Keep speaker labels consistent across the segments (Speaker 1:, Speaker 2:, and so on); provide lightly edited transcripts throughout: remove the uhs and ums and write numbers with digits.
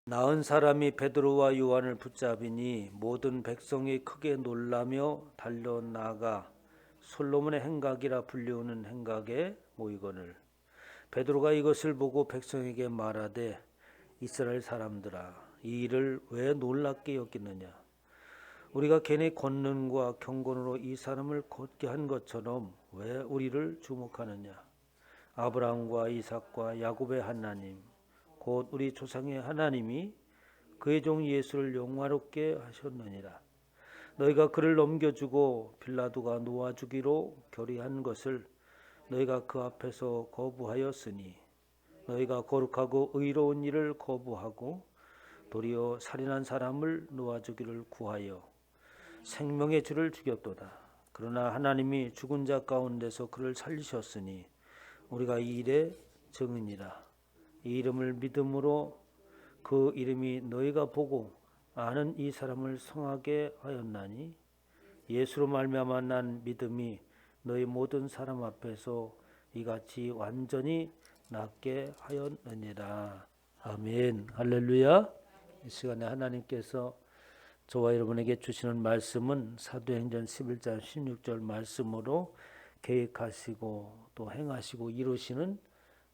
Speaker 1: 나은 사람이 베드로와 요한을 붙잡으니 모든 백성이 크게 놀라며 달려나가 솔로몬의 행각이라 불리우는 행각에 모이거늘 베드로가 이것을 보고 백성에게 말하되 이스라엘 사람들아 이 일을 왜 놀랍게 여기느냐 우리가 걔네 권능과 경건으로 이 사람을 걷게 한 것처럼 왜 우리를 주목하느냐 아브라함과 이삭과 야곱의 하나님 곧 우리 조상의 하나님이 그의 종 예수를 영화롭게 하셨느니라. 너희가 그를 넘겨주고 빌라도가 놓아주기로 결의한 것을 너희가 그 앞에서 거부하였으니 너희가 거룩하고 의로운 일을 거부하고 도리어 살인한 사람을 놓아주기를 구하여 생명의 주를 죽였도다. 그러나 하나님이 죽은 자 가운데서 그를 살리셨으니 우리가 이 일의 증인이라. 이 이름을 믿음으로 그 이름이 너희가 보고 아는 이 사람을 성하게 하였나니 예수로 말미암아 난 믿음이 너희 모든 사람 앞에서 이같이 완전히 낫게 하였느니라. 아멘. 할렐루야. 이 시간에 하나님께서 저와 여러분에게 주시는 말씀은 사도행전 11장 16절 말씀으로 계획하시고 또 행하시고 이루시는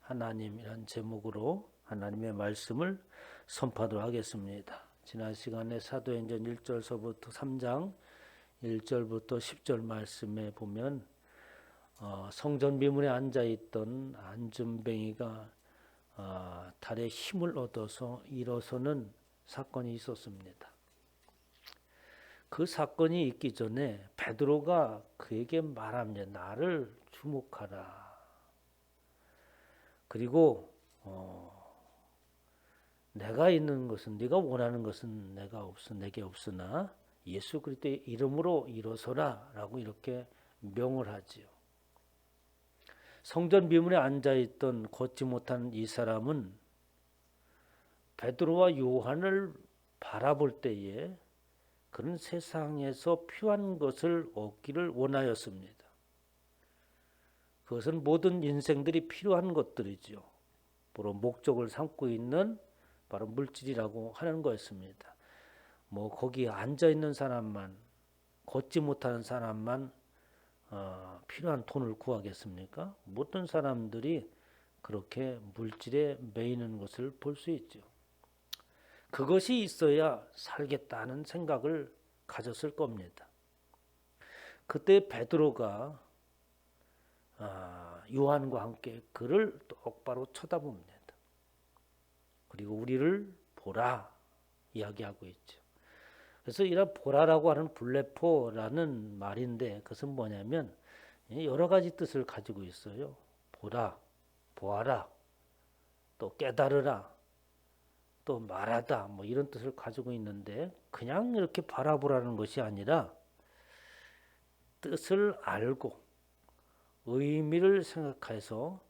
Speaker 1: 하나님이란 제목으로 하나님의 말씀을 선포하도록 하겠습니다. 지난 시간에 사도행전 1절서부터 3장 1절부터 10절 말씀에 보면 성전 비문에 앉아있던 안준뱅이가 달에 힘을 얻어서 일어서는 사건이 있었습니다. 그 사건이 있기 전에 베드로가 그에게 말합니다. 나를 주목하라. 그리고 내가 있는 것은 네가 원하는 것은 내게 없으나 예수 그리스도의 이름으로 일어서라라고 이렇게 명을 하지요. 성전 비문에 앉아 있던 걷지 못한 이 사람은 베드로와 요한을 바라볼 때에 그런 세상에서 필요한 것을 얻기를 원하였습니다. 그것은 모든 인생들이 필요한 것들이죠. 바로 목적을 삼고 있는 바로 물질이라고 하는 거였습니다. 거기에 앉아 있는 사람만, 걷지 못하는 사람만 필요한 돈을 구하겠습니까? 모든 사람들이 그렇게 물질에 매이는 것을 볼 수 있죠. 그것이 있어야 살겠다는 생각을 가졌을 겁니다. 그때 베드로가 요한과 함께 그를 똑바로 쳐다봅니다. 그리고 우리를 보라 이야기하고 있죠. 그래서 이런 보라라고 하는 블레포라는 말인데 그것은 뭐냐면 여러 가지 뜻을 가지고 있어요. 보라, 보아라, 또 깨달으라, 또 말하다 이런 뜻을 가지고 있는데 그냥 이렇게 바라보라는 것이 아니라 뜻을 알고 의미를 생각해서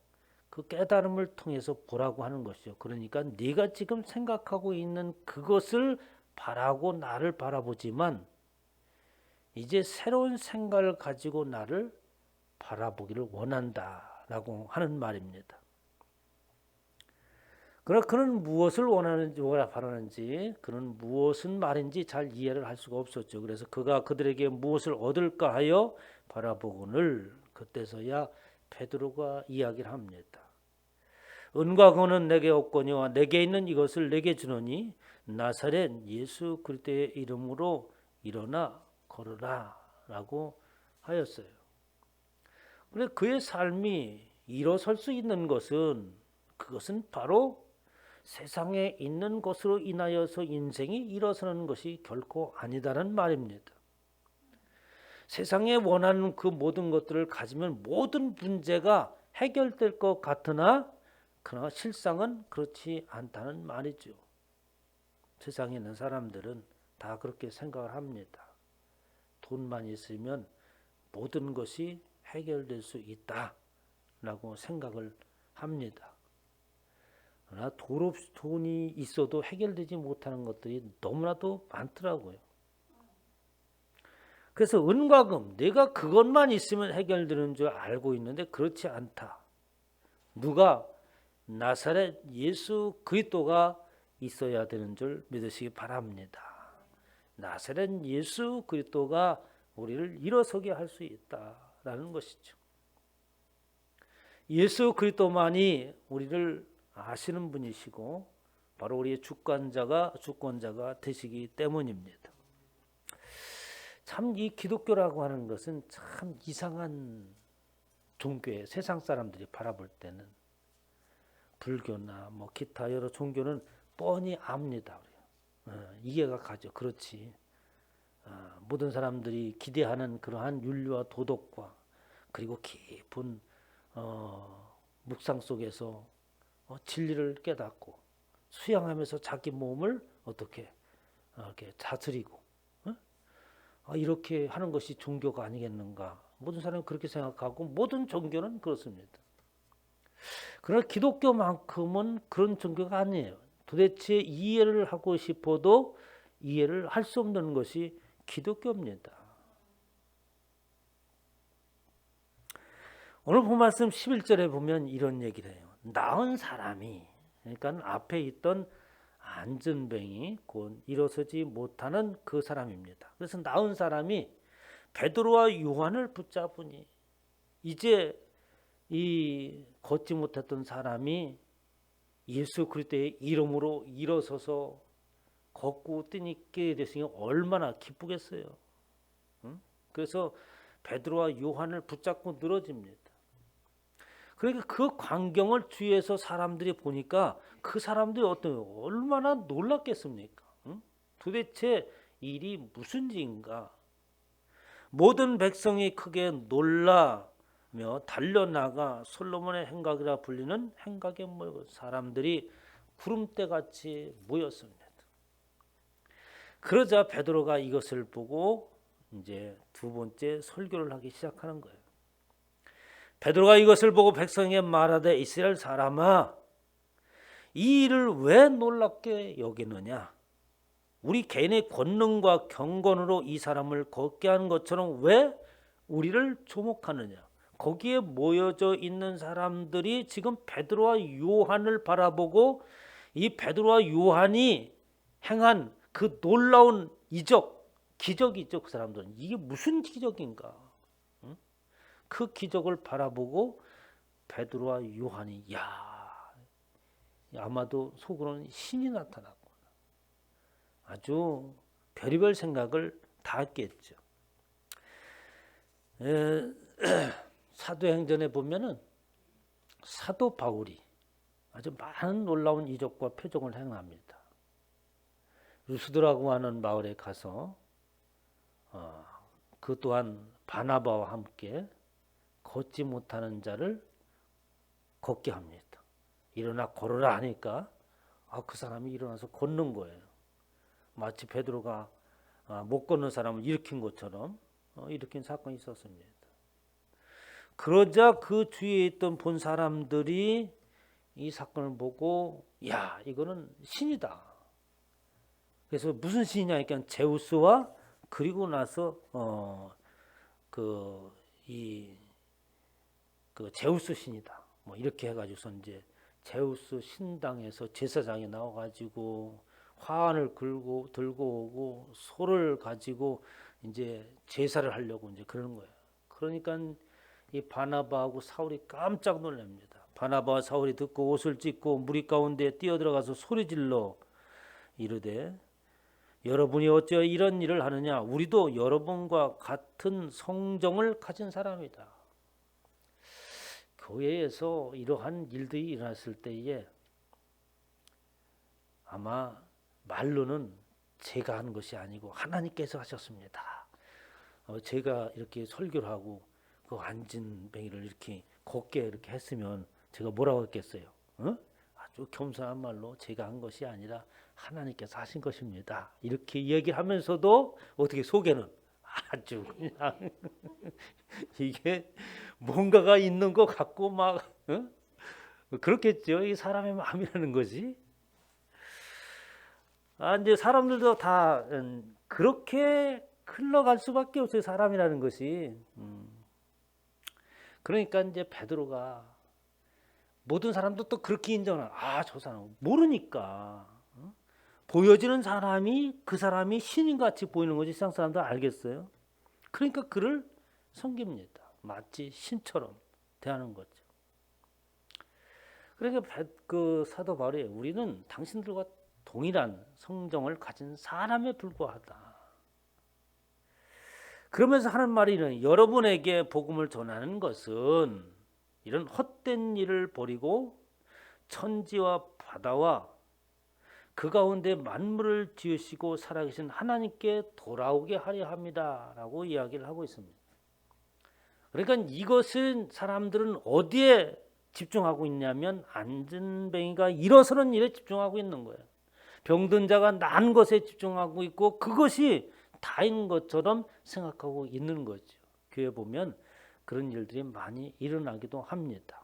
Speaker 1: 그 깨달음을 통해서 보라고 하는 것이죠. 그러니까 네가 지금 생각하고 있는 그것을 바라고 나를 바라보지만 이제 새로운 생각을 가지고 나를 바라보기를 원한다라고 하는 말입니다. 그러나 그는 무엇을 원하는지 바라는지 그는 무엇은 말인지 잘 이해를 할 수가 없었죠. 그래서 그가 그들에게 무엇을 얻을까 하여 바라보거늘 그때서야 베드로가 이야기를 합니다. 은과 금은 내게 없거니와 내게 있는 이것을 내게 주노니 나사렛 예수 그리스도의 이름으로 일어나 걸으라 라고 하였어요. 그런데 그의 삶이 일어설 수 있는 것은 그것은 바로 세상에 있는 것으로 인하여서 인생이 일어서는 것이 결코 아니다는 말입니다. 세상에 원하는 그 모든 것들을 가지면 모든 문제가 해결될 것 같으나 그러나 실상은 그렇지 않다는 말이죠. 세상에 있는 사람들은 다 그렇게 생각을 합니다. 돈만 있으면 모든 것이 해결될 수 있다라고 생각을 합니다. 그러나 돈이 있어도 해결되지 못하는 것들이 너무나도 많더라고요. 그래서 은과 금, 내가 그것만 있으면 해결되는 줄 알고 있는데 그렇지 않다. 누가 나사렛 예수 그리스도가 있어야 되는 줄 믿으시기 바랍니다. 나사렛 예수 그리스도가 우리를 일어서게 할 수 있다라는 것이죠. 예수 그리스도만이 우리를 아시는 분이시고 바로 우리의 주권자가 되시기 때문입니다. 참 이 기독교라고 하는 것은 참 이상한 종교에 세상 사람들이 바라볼 때는 불교나 뭐 기타 여러 종교는 뻔히 압니다. 이해가 가죠. 그렇지. 모든 사람들이 기대하는 그러한 윤리와 도덕과 그리고 깊은 묵상 속에서 진리를 깨닫고 수양하면서 자기 몸을 어떻게 이렇게 다스리고 이렇게 하는 것이 종교가 아니겠는가. 모든 사람이 그렇게 생각하고 모든 종교는 그렇습니다. 그러나 기독교만큼은 그런 종교가 아니에요. 도대체 이해를 하고 싶어도 이해를 할 수 없는 것이 기독교입니다. 오늘 본 말씀 11절에 보면 이런 얘기를 해요. 나은 사람이, 그러니까 앞에 있던 안전뱅이 곧 일어서지 못하는 그 사람입니다. 그래서 나은 사람이 베드로와 요한을 붙잡으니 이제 이 걷지 못했던 사람이 예수 그리스도의 이름으로 일어서서 걷고 뛰게 됐으니 얼마나 기쁘겠어요. 그래서 베드로와 요한을 붙잡고 늘어집니다. 그러니까 그 광경을 주위에서 사람들이 보니까 그 사람들이 얼마나 놀랐겠습니까? 도대체 일이 무슨 일인가? 모든 백성이 크게 놀라며 달려나가 솔로몬의 행각이라 불리는 행각에 모여 사람들이 구름대같이 모였습니다. 그러자 베드로가 이것을 보고 이제 두 번째 설교를 하기 시작하는 거예요. 베드로가 이것을 보고 백성에게 말하되 이스라엘 사람아 이 일을 왜 놀랍게 여기느냐? 우리 개인의 권능과 경건으로 이 사람을 걷게 하는 것처럼 왜 우리를 조목하느냐? 거기에 모여져 있는 사람들이 지금 베드로와 요한을 바라보고 이 베드로와 요한이 행한 그 놀라운 기적이죠. 그 사람들은 이게 무슨 기적인가? 그 기적을 바라보고 베드로와 요한이 아마도 속으로는 신이 나타났구나. 아주 별의별 생각을 다 했겠죠. 사도행전에 보면은 사도 바울이 아주 많은 놀라운 이적과 표적을 행합니다. 루스드라고 하는 마을에 가서 그 또한 바나바와 함께 걷지 못하는 자를 걷게 합니다. 일어나 걸어라 하니까 그 사람이 일어나서 걷는 거예요. 마치 베드로가 못 걷는 사람을 일으킨 것처럼 일으킨 사건이 있었습니다. 그러자 그 주위에 있던 본 사람들이 이 사건을 보고 이거는 신이다. 그래서 무슨 신이냐 하니까 제우스와 그리고 나서 그 제우스 신이다. 뭐 이렇게 해가지고서 이제 제우스 신당에서 제사장이 나와가지고 화환을 들고 오고 소를 가지고 이제 제사를 하려고 이제 그러는 거예요. 그러니까 이 바나바하고 사울이 깜짝 놀랍니다. 바나바와 사울이 듣고 옷을 찢고 무리 가운데 뛰어들어가서 소리질러 이르되 여러분이 어찌 이런 일을 하느냐? 우리도 여러분과 같은 성정을 가진 사람이다. 교회에서 이러한 일들이 일어났을 때에 아마 말로는 제가 하는 것이 아니고 하나님께서 하셨습니다. 제가 이렇게 설교를 하고 그 안진뱅이를 이렇게 걷게 이렇게 했으면 제가 뭐라고 했겠어요? 아주 겸손한 말로 제가 한 것이 아니라 하나님께서 하신 것입니다. 이렇게 얘기하면서도 어떻게 속에는 아주 그냥 이게 뭔가가 있는 것 같고 막 그렇겠죠. 이 사람의 마음이라는 것이. 이제 사람들도 다 그렇게 흘러갈 수밖에 없어요. 사람이라는 것이. 그러니까 이제 베드로가 모든 사람도 또 그렇게 인정을 저 사람 모르니까 보여지는 사람이 그 사람이 신인같이 보이는 거지 세상 사람들 알겠어요? 그러니까 그를 섬깁니다. 마치 신처럼 대하는 거죠. 그러니까 그 사도 바울이 우리는 당신들과 동일한 성정을 가진 사람에 불과하다. 그러면서 하는 말이 여러분에게 복음을 전하는 것은 이런 헛된 일을 버리고 천지와 바다와 그 가운데 만물을 지으시고 살아계신 하나님께 돌아오게 하려 합니다. 라고 이야기를 하고 있습니다. 그러니까 이것은 사람들은 어디에 집중하고 있냐면 안전뱅이가 일어서는 일에 집중하고 있는 거예요. 병든 자가 난 것에 집중하고 있고 그것이 다인 것처럼 생각하고 있는 거죠. 교회 보면 그런 일들이 많이 일어나기도 합니다.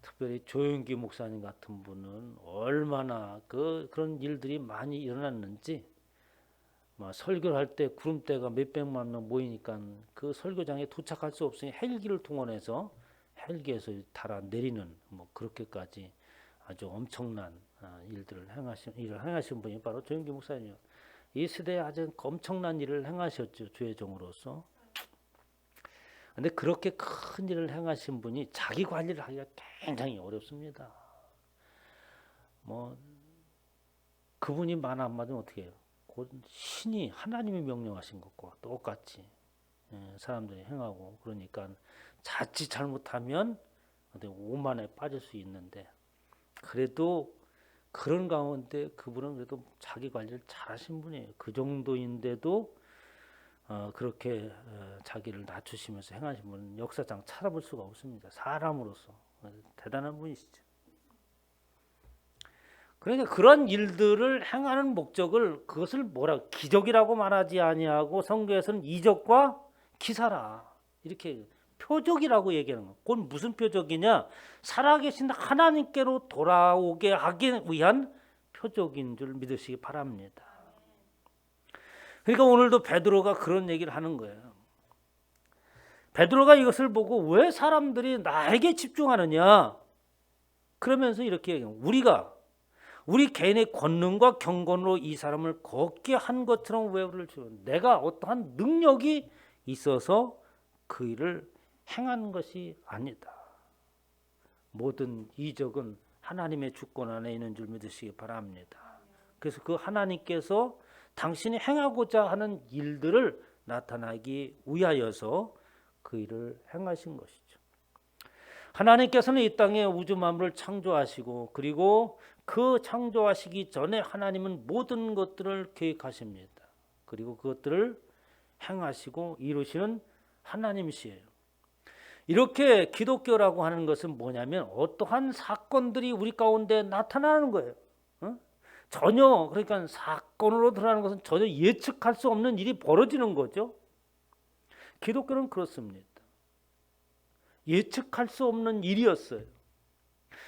Speaker 1: 특별히 조용기 목사님 같은 분은 얼마나 그런 일들이 많이 일어났는지 설교를 할 때 구름대가 몇백만 명 모이니까 그 설교장에 도착할 수 없으니 헬기를 동원해서 헬기에서 달아 내리는 그렇게까지 아주 엄청난 일을 행하신 분이 바로 조용기 목사님이요. 이 시대에 아주 엄청난 일을 행하셨죠. 주의 종으로서. 근데 그렇게 큰 일을 행하신 분이 자기 관리를 하기가 굉장히 어렵습니다. 그분이 말 한마디면 어떻게 해요? 곧 신이 하나님이 명령하신 것과 똑같이 사람들이 행하고 그러니까 자칫 잘못하면 오만에 빠질 수 있는데 그래도 그런 가운데 그분은 그래도 자기 관리를 잘하신 분이에요. 그 정도인데도 그렇게 자기를 낮추시면서 행하신 분은 역사상 찾아볼 수가 없습니다. 사람으로서 대단한 분이시죠. 그러니까 그런 일들을 행하는 목적을 그것을 기적이라고 말하지 아니하고 성경에서는 이적과 기사라 이렇게 표적이라고 얘기하는 거예요. 그건 무슨 표적이냐? 살아계신 하나님께로 돌아오게 하기 위한 표적인 줄 믿으시기 바랍니다. 그러니까 오늘도 베드로가 그런 얘기를 하는 거예요. 베드로가 이것을 보고 왜 사람들이 나에게 집중하느냐? 그러면서 이렇게 얘기해요. 우리 개인의 권능과 경건으로 이 사람을 걷게 한 것처럼 왜 우리를 주는? 내가 어떠한 능력이 있어서 그 일을 행한 것이 아니다. 모든 이적은 하나님의 주권 안에 있는 줄 믿으시기 바랍니다. 그래서 그 하나님께서 당신이 행하고자 하는 일들을 나타나기 위하여서 그 일을 행하신 것이죠. 하나님께서는 이 땅에 우주 만물을 창조하시고 그리고 그 창조하시기 전에 하나님은 모든 것들을 계획하십니다. 그리고 그것들을 행하시고 이루시는 하나님이시에요. 이렇게 기독교라고 하는 것은 뭐냐면 어떠한 사건들이 우리 가운데 나타나는 거예요. 전혀 그러니까 사건으로 드러나는 것은 전혀 예측할 수 없는 일이 벌어지는 거죠. 기독교는 그렇습니다. 예측할 수 없는 일이었어요.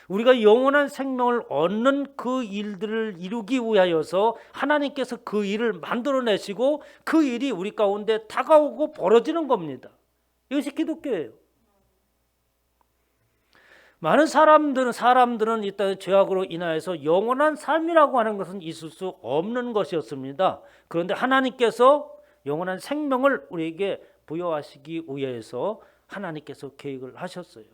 Speaker 1: 우리가 영원한 생명을 얻는 그 일들을 이루기 위하여서 하나님께서 그 일을 만들어내시고 그 일이 우리 가운데 다가오고 벌어지는 겁니다. 이것이 기독교예요. 많은 사람들은 이 땅의 죄악으로 인하여서 영원한 삶이라고 하는 것은 있을 수 없는 것이었습니다. 그런데 하나님께서 영원한 생명을 우리에게 부여하시기 위해서 하나님께서 계획을 하셨어요.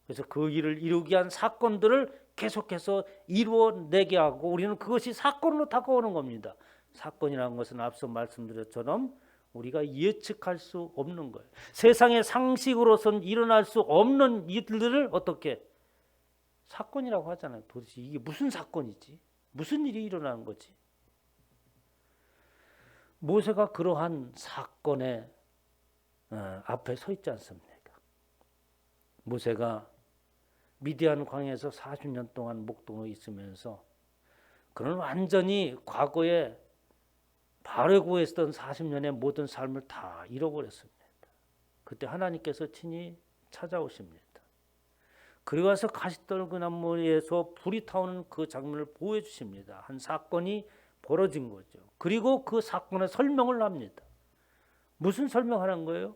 Speaker 1: 그래서 그 일을 이루기 위한 사건들을 계속해서 이루어내게 하고 우리는 그것이 사건으로 다가오는 겁니다. 사건이라는 것은 앞서 말씀드렸처럼 우리가 예측할 수 없는 거예요. 세상의 상식으로선 일어날 수 없는 일들을 어떻게 사건이라고 하잖아요. 도대체 이게 무슨 사건이지? 무슨 일이 일어나는 거지? 모세가 그러한 사건의 앞에 서 있지 않습니까? 모세가 미디안 광야에서 40년 동안 목동으로 있으면서 그는 완전히 과거에 바로 구했던 40년의 모든 삶을 다 잃어버렸습니다. 그때 하나님께서 친히 찾아오십니다. 그리고 와서 가시떨그나무에서 불이 타오는 그 장면을 보여주십니다. 한 사건이 벌어진 거죠. 그리고 그 사건의 설명을 합니다. 무슨 설명하는 거예요?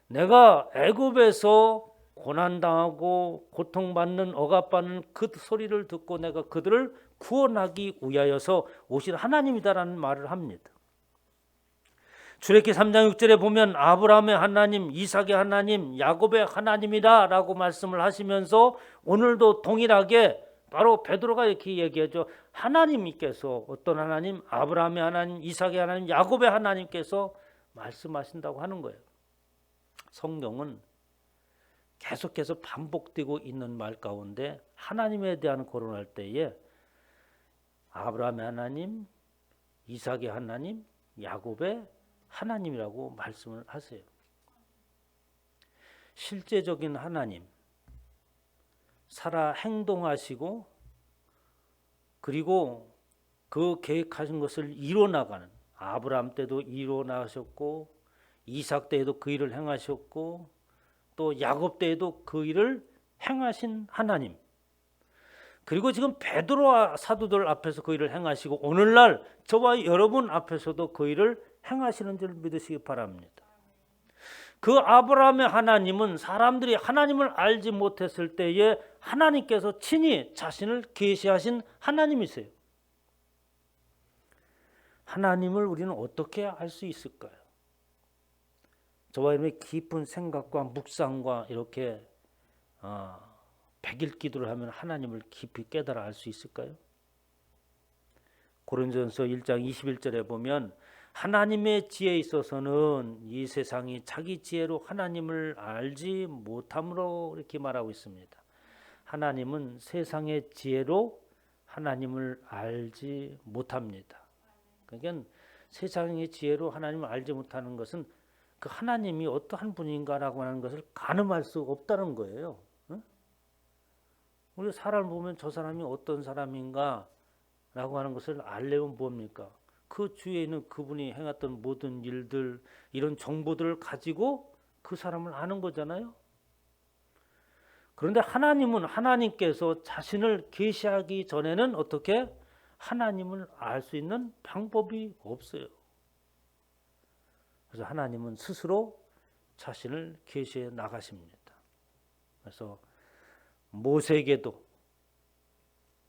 Speaker 1: 내가 애굽에서 고난당하고 고통받는 억압받는 그 소리를 듣고 내가 그들을 구원하기 위하여서 오신 하나님이다라는 말을 합니다. 출애굽기 3장 6절에 보면 아브라함의 하나님, 이삭의 하나님, 야곱의 하나님이다라고 말씀을 하시면서 오늘도 동일하게 바로 베드로가 이렇게 얘기하죠. 하나님께서 어떤 하나님? 아브라함의 하나님, 이삭의 하나님, 야곱의 하나님께서 말씀하신다고 하는 거예요. 성경은 계속해서 반복되고 있는 말 가운데 하나님에 대한 거론할 때에 아브라함의 하나님, 이삭의 하나님, 야곱의 하나님이라고 말씀을 하세요. 실제적인 하나님, 살아 행동하시고 그리고 그 계획하신 것을 이뤄나가는, 아브라함 때도 이뤄나가셨고 이삭 때에도 그 일을 행하셨고 또 야곱 때에도 그 일을 행하신 하나님, 그리고 지금 베드로와 사도들 앞에서 그 일을 행하시고 오늘날 저와 여러분 앞에서도 그 일을 행하시는 줄 믿으시기 바랍니다. 그 아브라함의 하나님은 사람들이 하나님을 알지 못했을 때에 하나님께서 친히 자신을 계시하신 하나님이세요. 하나님을 우리는 어떻게 알 수 있을까요? 저와 여러분의 깊은 생각과 묵상과 이렇게 백일 기도를 하면 하나님을 깊이 깨달아 알 수 있을까요? 고린도전서 1장 21절에 보면 하나님의 지혜에 있어서는 이 세상이 자기 지혜로 하나님을 알지 못함으로 이렇게 말하고 있습니다. 하나님은 세상의 지혜로 하나님을 알지 못합니다. 그러니까 세상의 지혜로 하나님을 알지 못하는 것은 그 하나님이 어떠한 분인가라고 하는 것을 가늠할 수 없다는 거예요. 우리 사람을 보면 저 사람이 어떤 사람인가 라고 하는 것을 알려면 뭡니까? 그 주위에 있는 그분이 행했던 모든 일들, 이런 정보들을 가지고 그 사람을 아는 거잖아요. 그런데 하나님은 하나님께서 자신을 계시하기 전에는 어떻게 하나님을 알 수 있는 방법이 없어요. 그래서 하나님은 스스로 자신을 계시해 나가십니다. 그래서 모세에게도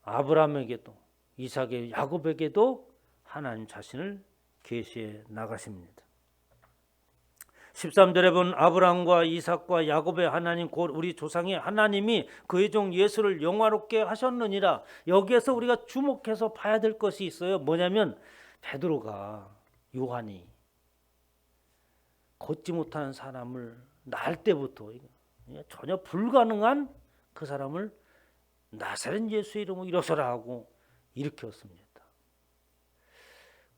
Speaker 1: 아브라함에게도 이삭의 야곱에게도 하나님 자신을 계시해 나가십니다. 13절에 본 아브라함과 이삭과 야곱의 하나님 곧 우리 조상의 하나님이 그의 종 예수를 영화롭게 하셨느니라. 여기에서 우리가 주목해서 봐야 될 것이 있어요. 뭐냐면 베드로가 요한이 걷지 못하는 사람을 낳을 때부터 전혀 불가능한 그 사람을 나사렛 예수의 이름으로 일어서라 하고 일으켰습니다.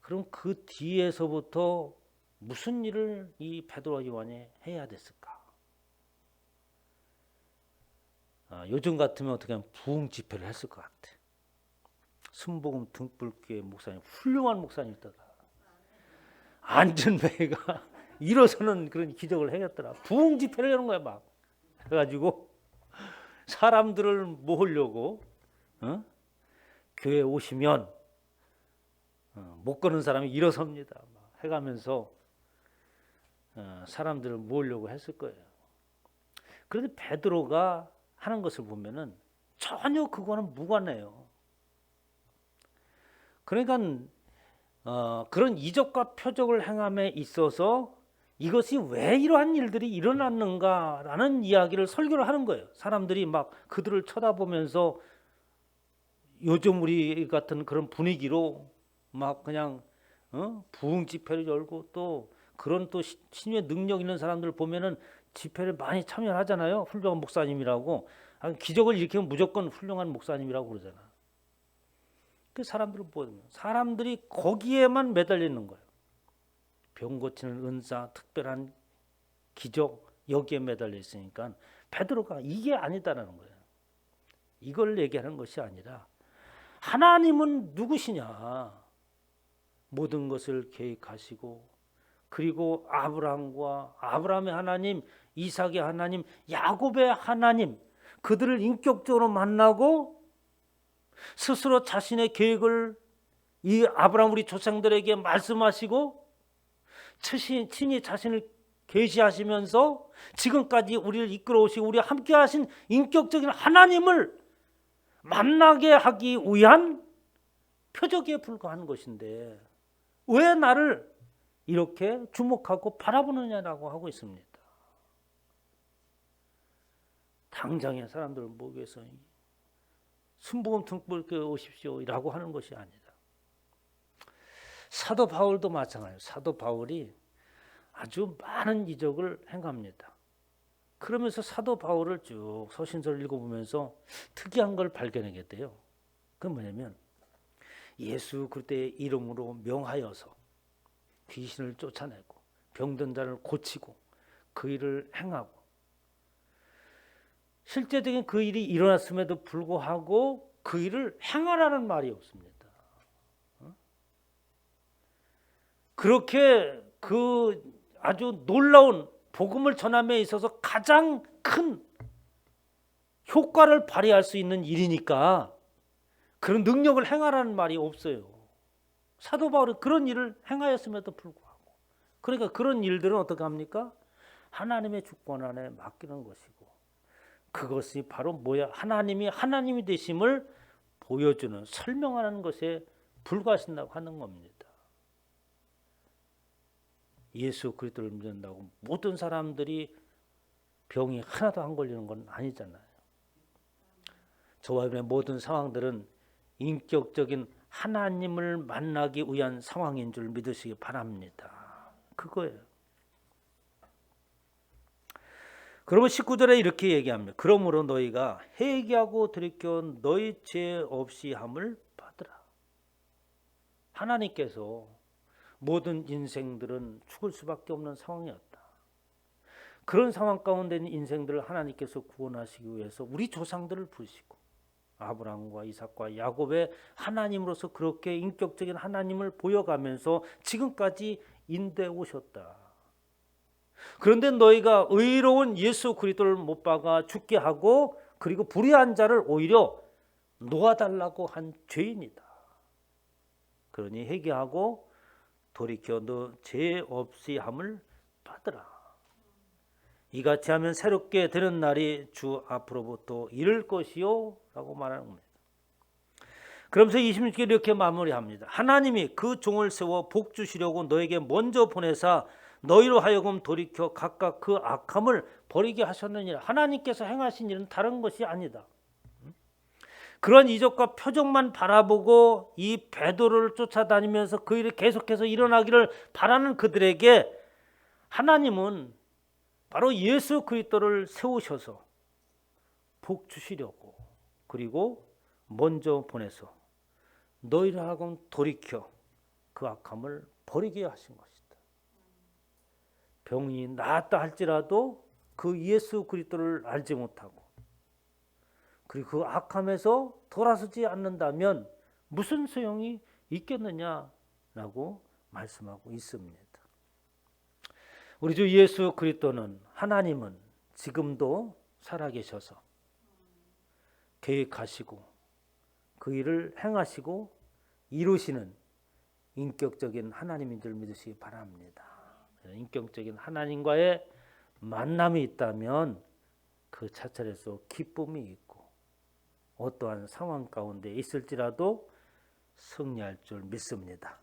Speaker 1: 그럼 그 뒤에서부터 무슨 일을 이 베드로와 요한이 해야 됐을까? 요즘 같으면 어떻게 하면 부흥 집회를 했을 것 같아. 순복음 등불교회 목사님, 훌륭한 목사님이더라. 안전배가 일어서는 그런 기적을 해냈더라. 부흥 집회를 하는 거야 막. 해가지고 사람들을 모으려고 교회 오시면 못 걷는 사람이 일어섭니다. 막 해가면서 사람들을 모으려고 했을 거예요. 그런데 베드로가 하는 것을 보면은 전혀 그거는 무관해요. 그러니까 그런 이적과 표적을 행함에 있어서 이것이 왜 이러한 일들이 일어났는가라는 이야기를 설교를 하는 거예요. 사람들이 막 그들을 쳐다보면서 요즘 우리 같은 그런 분위기로 막 그냥 부흥 집회를 열고 또 그런 또 신유의 능력 있는 사람들 보면은 집회를 많이 참여하잖아요. 훌륭한 목사님이라고. 기적을 일으키면 무조건 훌륭한 목사님이라고 그러잖아. 그 사람들을 보면 사람들이 거기에만 매달리는 거예요. 병 고치는 은사, 특별한 기적 여기에 매달려 있으니까 베드로가 이게 아니다라는 거예요. 이걸 얘기하는 것이 아니라 하나님은 누구시냐? 모든 것을 계획하시고 그리고 아브라함의 하나님, 이삭의 하나님, 야곱의 하나님 그들을 인격적으로 만나고 스스로 자신의 계획을 이 아브라함 우리 조상들에게 말씀하시고 친히 자신을 계시하시면서 지금까지 우리를 이끌어오시고 우리와 함께 하신 인격적인 하나님을 만나게 하기 위한 표적에 불과한 것인데 왜 나를 이렇게 주목하고 바라보느냐라고 하고 있습니다. 당장의 사람들을 모으기 위해서 순복음 등불께 오십시오라고 하는 것이 아니다. 사도 바울도 마찬가지예요. 사도 바울이 아주 많은 이적을 행합니다. 그러면서 사도 바울을 쭉 서신서를 읽어보면서 특이한 걸 발견하게 돼요. 그건 뭐냐면 예수 그리스도의 이름으로 명하여서 귀신을 쫓아내고 병든 자를 고치고 그 일을 행하고 실제적인 그 일이 일어났음에도 불구하고 그 일을 행하라는 말이 없습니다. 그렇게 그 아주 놀라운 복음을 전함에 있어서 가장 큰 효과를 발휘할 수 있는 일이니까 그런 능력을 행하라는 말이 없어요. 사도 바울은 그런 일을 행하였음에도 불구하고 그러니까 그런 일들은 어떻게 합니까? 하나님의 주권 안에 맡기는 것이고 그것이 바로 뭐야? 하나님이 되심을 보여주는 설명하는 것에 불과하신다고 하는 겁니다. 예수 그리스도를 믿는다고 모든 사람들이 병이 하나도 안 걸리는 건 아니잖아요. 저와 여러분의 모든 상황들은 인격적인 하나님을 만나기 위한 상황인 줄 믿으시기 바랍니다. 그거예요. 그러면 19절에 이렇게 얘기합니다. 그러므로 너희가 회개하고 돌이켜 너희 죄 없이 함을 받으라. 하나님께서 모든 인생들은 죽을 수밖에 없는 상황이었다. 그런 상황 가운데 있는 인생들을 하나님께서 구원하시기 위해서 우리 조상들을 부르시고 아브라함과 이삭과 야곱의 하나님으로서 그렇게 인격적인 하나님을 보여가면서 지금까지 인도해 오셨다. 그런데 너희가 의로운 예수 그리스도를 못 박아 죽게 하고 그리고 불의한 자를 오히려 놓아달라고 한 죄인이다. 그러니 회개하고 돌이켜 너 죄 없이 함을 받으라. 이같이 하면 새롭게 되는 날이 주 앞으로부터 이를 것이요 라고 말하는 겁니다. 그러면서 26절 이렇게 마무리합니다. 하나님이 그 종을 세워 복 주시려고 너에게 먼저 보내사 너희로 하여금 돌이켜 각각 그 악함을 버리게 하셨느니라. 하나님께서 행하신 일은 다른 것이 아니다. 그런 이적과 표적만 바라보고 이 베드로를 쫓아다니면서 그 일이 계속해서 일어나기를 바라는 그들에게 하나님은 바로 예수 그리스도를 세우셔서 복 주시려고 그리고 먼저 보내서 너희를 하여금 돌이켜 그 악함을 버리게 하신 것이다. 병이 나았다 할지라도 그 예수 그리스도를 알지 못하고 그리고 그 악함에서 돌아서지 않는다면 무슨 소용이 있겠느냐라고 말씀하고 있습니다. 우리 주 예수 그리스도는 하나님은 지금도 살아계셔서 계획하시고 그 일을 행하시고 이루시는 인격적인 하나님인 줄 믿으시기 바랍니다. 인격적인 하나님과의 만남이 있다면 그 차철에서 기쁨이 있고 어떠한 상황 가운데 있을지라도 승리할 줄 믿습니다.